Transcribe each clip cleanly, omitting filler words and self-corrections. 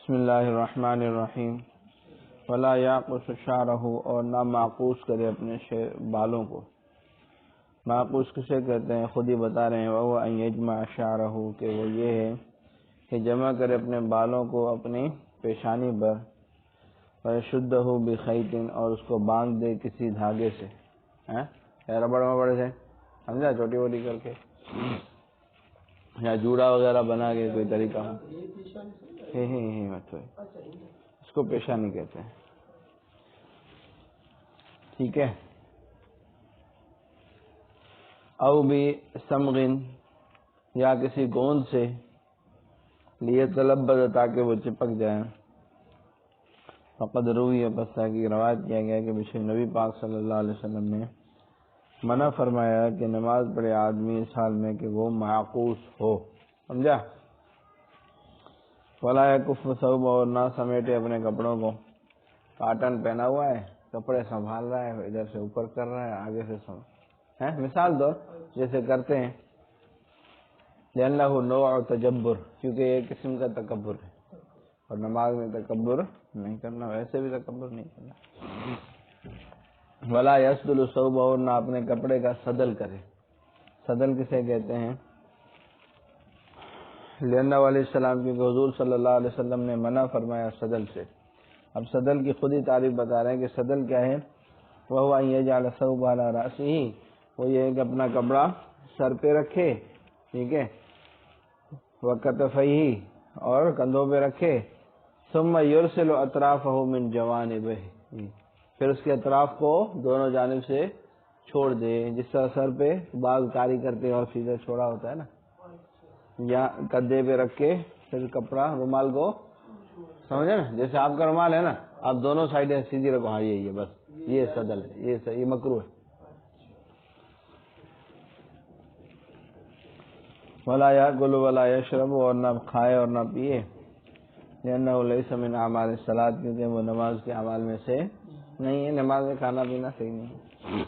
بسم اللہ الرحمن الرحیم ولا یعقص شعرہ، اور نہ معقوس کرے اپنے بالوں کو۔ معقوس کسے کہتے ہیں خود ہی بتا رہے ہیں، وہ ان یجمع شعرہ، کہ وہ یہ ہے کہ جمع کرے اپنے بالوں کو اپنی پیشانی پر، ویشدہ بخیط، اور اس کو باندھ دے کسی دھاگے سے، ربڑ وبڑ سے، سمجھا، چھوٹی موٹی کر کے، یا جوڑا وغیرہ بنا کے کوئی طریقہ ہو، اس کو پیشانی کہتے ہیں، ٹھیک ہے۔ او بھی سمغن، یا کسی گوند سے، لیے تلبد، تاکہ وہ چپک جائیں۔ فقد روی، بس تاکہ روایت کیا گیا کہ بشک نبی پاک صلی اللہ علیہ وسلم نے منع فرمایا کہ نماز پڑھے آدمی اس حال میں کہ وہ معقوس ہو، سمجھا۔ ولا یکف ثوب، اور نہ سمیٹے اپنے کپڑوں کو۔ کاٹن پہنا ہوا ہے، کپڑے سنبھال رہا ہے، ادھر سے اوپر کر رہا ہے، آگے سے مثال دو جیسے کرتے ہیں، لأنہ نوع تجبر، کیونکہ ایک قسم کا تکبر ہے، اور نماز میں تکبر نہیں کرنا، ویسے بھی تکبر نہیں کرنا۔ ولا یسدل ثوب، اور نہ اپنے کپڑے کا سدل کرے۔ سدل کسے کہتے ہیں؟ لأنہ علیہ السلام، کیونکہ حضور صلی اللہ علیہ وسلم نے منع فرمایا سدل سے۔ اب سدل کی خود ہی تعریف بتا رہے ہیں کہ سدل کیا ہے، وہو ان یجعل ثوب علی رأسہ، وہ یہ ہے کہ اپنا کپڑا سر پہ رکھے، ٹھیک ہے، وکتفیہ، اور کندھوں پہ رکھے، ثم یرسل اطرافہ من جوانبہ، پھر اس کے اطراف کو دونوں جانب سے چھوڑ دے، جس طرح سر پہ بال کاری کرتے ہیں اور سیدھا چھوڑا ہوتا ہے نا، یا کندھے پہ رکھ کے پھر کپڑا رومال کو، سمجھے نا، جیسے آپ کا رومال ہے نا، آپ دونوں سائڈیں سیدھی رکھو، ہاں یہ بس یہ سدل ہے، یہ مکروہ ہے۔ ولا یاکل ولا یشرب، اور نہ کھائے اور نہ پیے، لأنہ لیس من اعمال الصلاۃ، کیونکہ وہ نماز کے اعمال میں سے نہیں ہے، نماز میں کھانا پینا صحیح نہیں ہے۔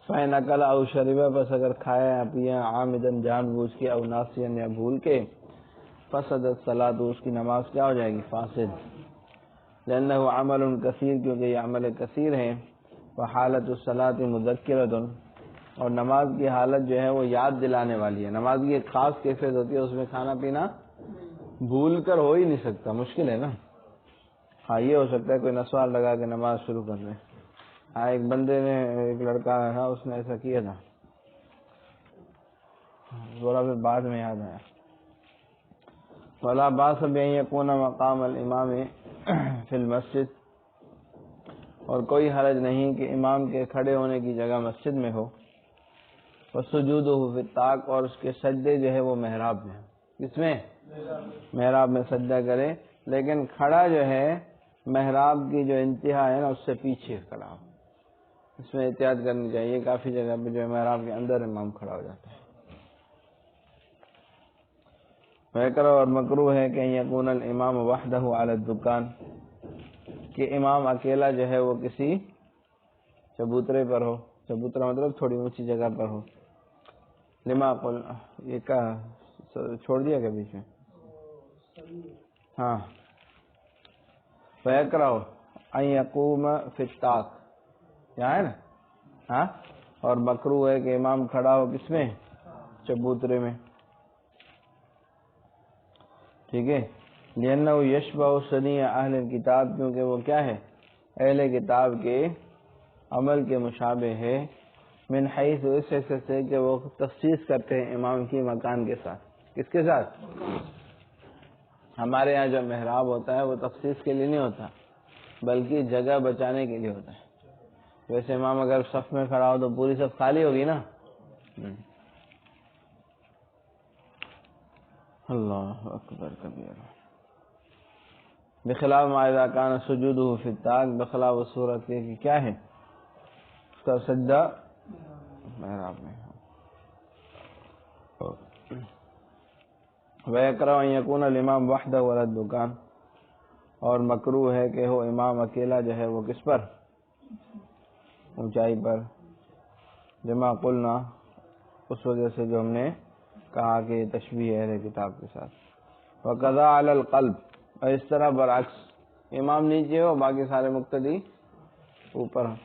فإن أكل أو شرب، بس اگر کھایا یا پیا عامداً جان بوجھ کے، او ناسیا یا بھول کے، فسدت الصلاۃ، اس کی نماز کیا ہو جائے گی؟ فاسد۔ لأنہ عمل کثیر، کیونکہ یہ عمل کثیر ہے، وحالت الصلاۃ مذکرۃ، اور نماز کی حالت جو ہے وہ یاد دلانے والی ہے۔ نماز کی ایک خاص کیفیت ہوتی ہے، اس میں کھانا پینا بھول کر ہو ہی نہیں سکتا، مشکل ہے نا۔ ہاں یہ ہو سکتا ہے کوئی نسوار لگا کے نماز شروع کر دے۔ ہاں ایک بندے نے، ایک لڑکا تھا، اس نے ایسا کیا تھا، تھوڑا پھر بعد میں یاد آیا۔ ولا باس بأن یکون مقام الامام فی المسجد، اور کوئی حرج نہیں کہ امام کے کھڑے ہونے کی جگہ مسجد میں ہو، وسجودہ فی الطاق، اور اس کے سجدے جو ہے وہ محراب میں، کس میں؟ محراب میں سجدہ کرے، لیکن کھڑا جو ہے محراب کی جو انتہا ہے نا اس سے پیچھے کھڑا ہو، اس میں احتیاط کرنی چاہیے۔ کافی جگہ پہ جو ہے محراب کے اندر امام کھڑا ہو جاتا ہے۔ ویکرہ، اور مکروہ ہے کہ یکون الامام وحدہ علی الدکان، کہ امام اکیلا جو ہے وہ کسی چبوترے پر ہو، چبوترا مطلب تھوڑی اونچی جگہ پر ہو۔ لما قل، یہ کا چھوڑ دیا کیا بیچ میں؟ ہاں، ویکرہ ان یقوم فی الطاق، یہاں ہے نا، ہاں، اور مکروہ ہے کہ امام کھڑا ہو کس میں؟ چبوترے میں، ٹھیک ہے۔ لأنہ یشبہ صنیع اہل الکتاب، کیونکہ وہ کیا ہے؟ اہل کتاب کے عمل کے مشابہ ہے، من حیث، اس حیثیت سے کہ وہ تخصیص کرتے ہیں امام کی مکان کے ساتھ۔ کس کے ساتھ؟ ہمارے یہاں جو محراب ہوتا ہے وہ تخصیص کے لیے نہیں ہوتا، بلکہ جگہ بچانے کے لیے ہوتا ہے۔ ویسے امام اگر صف میں کھڑا ہو تو پوری صف خالی ہوگی نا۔ اللہ اکبر کبیرہ۔ بخلاف ما اذا کان سجودہ فی الطاق، بخلاف وہ صورت کے کہ کیا ہے اس کا سجدہ محراب میں۔ ویکرہ ان یکون الامام وحدہ علی الدکان، اور مکروہ ہے کہ ہو امام اکیلا جو ہے وہ کس پر؟ اونچائی پر۔ لما قلنا، اس وجہ سے جو ہم نے کہا کہ تشبیہ اہل کتاب کے ساتھ۔ وقضا علی القلب، اور اس طرح برعکس امام نیچے ہو باقی سارے مقتدی اوپر ہوں.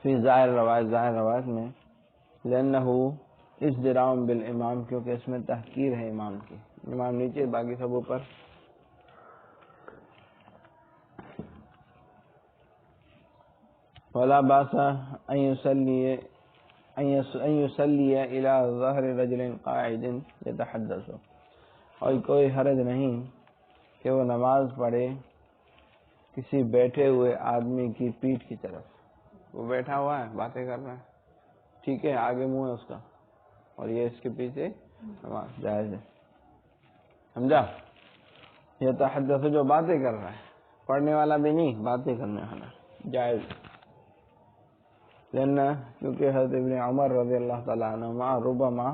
فی ظاہر روایت میں لأنہ ازدراء بالامام، کیونکہ اس میں تحقیر ہے امام کی، امام نیچے باقی سب اوپر. ولا باس ان يصلي الى ظهر رجل قاعد يتحدث، اور کوئی حرج نہیں کہ وہ نماز پڑھے کسی بیٹھے ہوئے آدمی کی پیٹھ کی طرف. وہ بیٹھا ہوا ہے باتیں کر رہا ہے، ٹھیک ہے، آگے منہ ہے اس کا اور یہ اس کے پیچھے نماز جائز ہے. سمجھا؟ یہ تحدث جو باتیں کر رہا ہے، پڑھنے والا بھی نہیں، باتیں کرنے والا جائز. کیونکہ حضرت ابن عمر رضی اللہ تعالیٰ عنہما ربما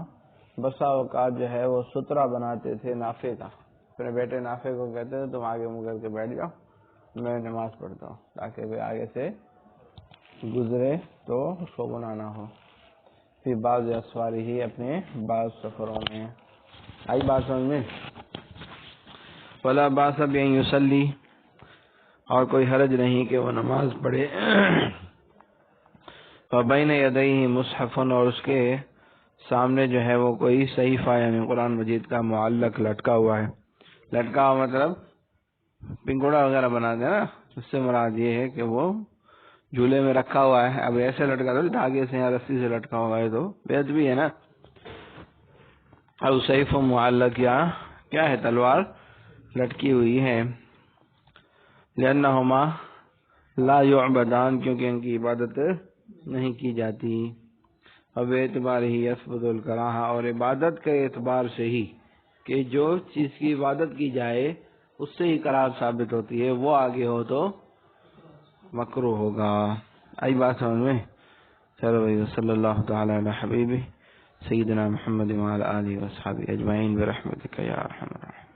بسا اوقات جو ہے وہ سترہ بناتے تھے نافے کا. اپنے بیٹے نافے کو کہتے تھے تم آگے منہ کر کے بیٹھ جاؤ، میں نماز پڑھتا ہوں، تاکہ وہ آگے سے گزرے تو اس کو گناہ نہ ہو. پھر بعض اسواری ہی اپنے بعض سفروں میں. آئی بات سمجھ میں؟ ولا باس بان یصلی، اور کوئی حرج نہیں کہ وہ نماز پڑھے وبین یدیہ مصحف، اور اس کے سامنے جو ہے وہ کوئی صحیفہ یعنی قرآن مجید کا معلق لٹکا ہوا ہے. لٹکا ہوا مطلب پنگوڑا وغیرہ بنا دے نا، اس سے مراد یہ ہے کہ وہ جھولے میں رکھا ہوا ہے. اب ایسے لٹکا تو دھاگے سے یا رسی سے لٹکا ہوا ہے تو بے ادبی ہے نا. اب سیف و معلق یا کیا ہے، تلوار لٹکی ہوئی ہے. لأنہما لا یعبدان، کیونکہ ان کی عبادت نہیں کی جاتی. اب اعتبار ہی یثبت الکراہہ، اور عبادت کے اعتبار سے ہی کہ جو چیز کی عبادت کی جائے اس سے ہی کراہت ثابت ہوتی ہے، وہ آگے ہو تو مکروہ ہوگا. آئی بات سمجھ میں؟ چلو بھائی، صلی اللہ تعالی علی حبیبہ سیدنا محمد وعلی آلہ وصحبہ اجمعین برحمتک یا ارحم الراحمین.